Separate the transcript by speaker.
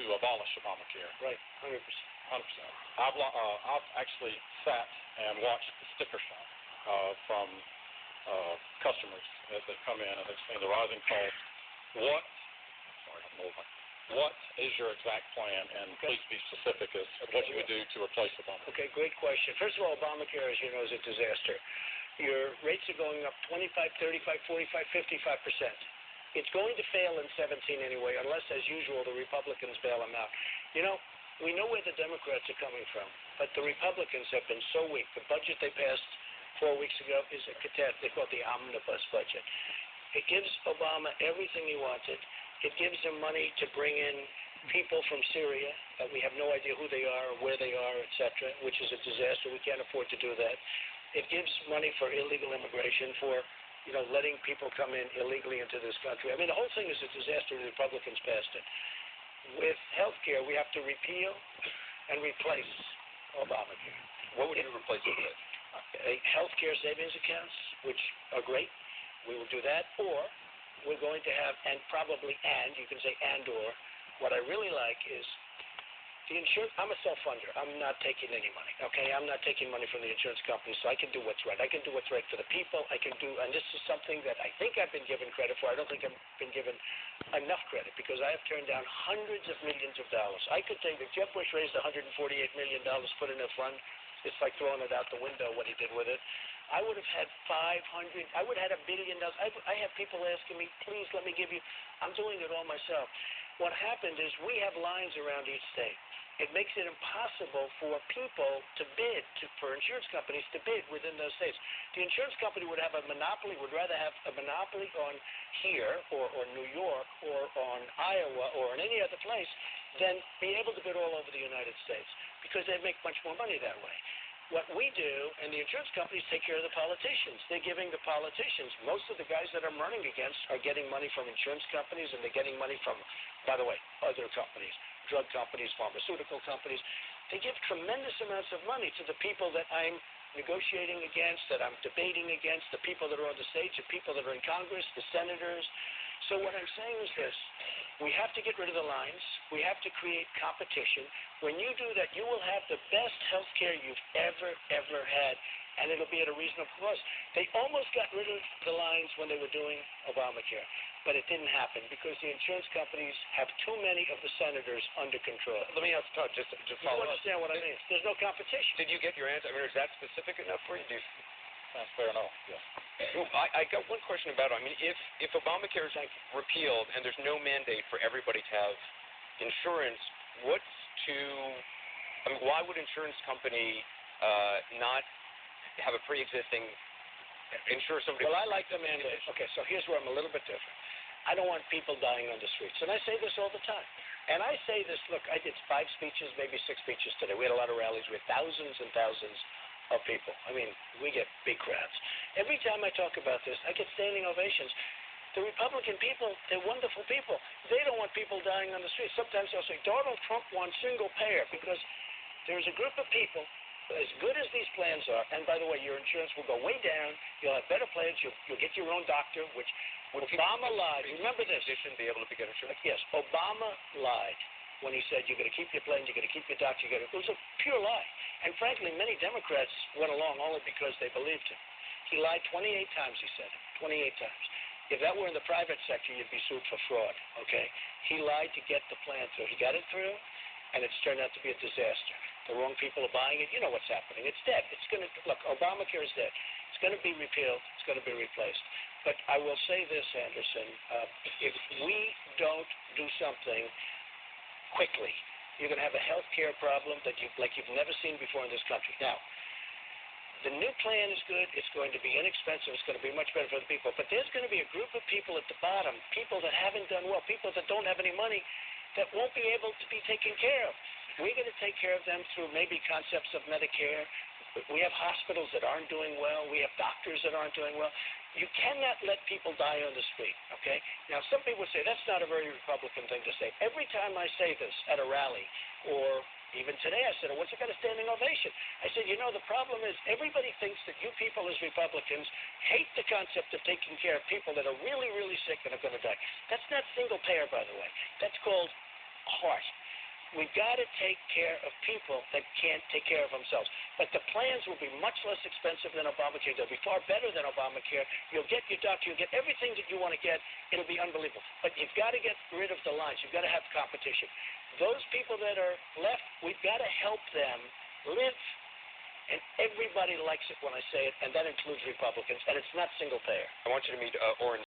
Speaker 1: to abolish Obamacare.
Speaker 2: Right, 100%.
Speaker 1: 100%. I've actually sat and watched the sticker shock from customers that come in, and they've seen the rising cost. What is your exact plan, and please be specific as what you would do to replace Obamacare?
Speaker 2: Okay, great question. First of all, Obamacare, as you know, is a disaster. Your rates are going up 25, 35, 45, 55%. It's going to fail in 17 anyway, unless, as usual, the Republicans bail them out. You know, we know where the Democrats are coming from, but the Republicans have been so weak. The budget they passed 4 weeks ago is a catastrophe. They call it the omnibus budget. It gives Obama everything he wanted. It gives him money to bring in people from Syria that we have no idea who they are or where they are, etc., which is a disaster. We can't afford to do that. It gives money for illegal immigration, for letting people come in illegally into this country. I mean, the whole thing is a disaster. The Republicans passed it. With health care, we have to repeal and replace Obamacare.
Speaker 3: What would you replace it with?
Speaker 2: Health care savings accounts, which are great. We will do that. Or we're going to have, and you can say and or, what I really like is the insurance. I'm a self-funder. I'm not taking any money, okay? I'm not taking money from the insurance company, so I can do what's right. I can do what's right for the people. And this is something that I think I've been given credit for. I don't think I've been given enough credit, because I have turned down hundreds of millions of dollars. I could tell you that Jeb Bush raised $148 million, put in a fund. It's like throwing it out the window, what he did with it. I would have had I would have had $1 billion. I have people asking me, please let me give you. I'm doing it all myself. What happened is we have lines around each state. It makes it impossible for people to bid, for insurance companies to bid within those states. The insurance company would have a monopoly, would rather have a monopoly on here or New York or on Iowa or in any other place than be able to bid all over the United States, because they'd make much more money that way. What we do, and the insurance companies take care of the politicians. They're giving the politicians, most of the guys that I'm running against are getting money from insurance companies, and they're getting money from, by the way, other companies, drug companies, pharmaceutical companies. They give tremendous amounts of money to the people that I'm negotiating against, that I'm debating against, the people that are on the stage, the people that are in Congress, the senators. So what I'm saying is this: we have to get rid of the lines. We have to create competition. When you do that, you will have the best health care you've ever had, and it'll be at a reasonable cost. They almost got rid of the lines when they were doing Obamacare, but it didn't happen because the insurance companies have too many of the senators under control.
Speaker 3: Let me ask Todd, just follow up.
Speaker 2: You understand what I mean? There's no competition.
Speaker 3: Did you get your answer? I mean, is that specific enough for you?
Speaker 1: That's fair enough, yes.
Speaker 3: Well, I got one question about it. I mean, if Obamacare is repealed and there's no mandate for everybody to have insurance, why would an insurance company not have a pre-existing insure somebody?
Speaker 2: Well, I like the mandate. Okay, so here's where I'm a little bit different. I don't want people dying on the streets, and I say this all the time. And I say this, look, I did 5 speeches, maybe 6 speeches today. We had a lot of rallies. We had thousands and thousands of people. I mean, we get big crowds. Every time I talk about this, I get standing ovations. The Republican people, they're wonderful people. They don't want people dying on the streets. Sometimes they'll say, Donald Trump wants single payer, because there's a group of people, as good as these plans are, and by the way, your insurance will go way down, you'll have better plans, you'll get your own doctor, which Obama lied. Remember this.
Speaker 3: They shouldn't be able to get insurance?
Speaker 2: Yes, Obama lied when he said you're going to keep your plan, you're going to keep your doctor, it was a pure lie. And frankly, many Democrats went along only because they believed him. He lied 28 times, he said it, 28 times. If that were in the private sector, you'd be sued for fraud, okay? He lied to get the plan through. He got it through, and it's turned out to be a disaster. The wrong people are buying it. You know what's happening. It's dead. Look, Obamacare is dead. It's going to be repealed. It's going to be replaced. But I will say this, Anderson, if we don't do something quickly, you're going to have a health care problem that you've never seen before in this country. Now, the new plan is good. It's going to be inexpensive. It's going to be much better for the people. But there's going to be a group of people at the bottom, people that haven't done well, people that don't have any money, that won't be able to be taken care of. We're going to take care of them through maybe concepts of Medicare. We have hospitals that aren't doing well. We have doctors that aren't doing well. You cannot let people die on the street, okay? Now, some people say that's not a very Republican thing to say. Every time I say this at a rally, or even today I said, once I got a standing ovation, I said, the problem is everybody thinks that you people as Republicans hate the concept of taking care of people that are really, really sick and are going to die. That's not single payer, by the way. That's called heart. we've got to take care of people that can't take care of themselves. But the plans will be much less expensive than Obamacare. They'll be far better than Obamacare. You'll get your doctor. You'll get everything that you want to get. It'll be unbelievable. But you've got to get rid of the lines. You've got to have competition. Those people that are left, we've got to help them live. And everybody likes it when I say it, and that includes Republicans. And it's not single payer.
Speaker 3: I want you to meet Oren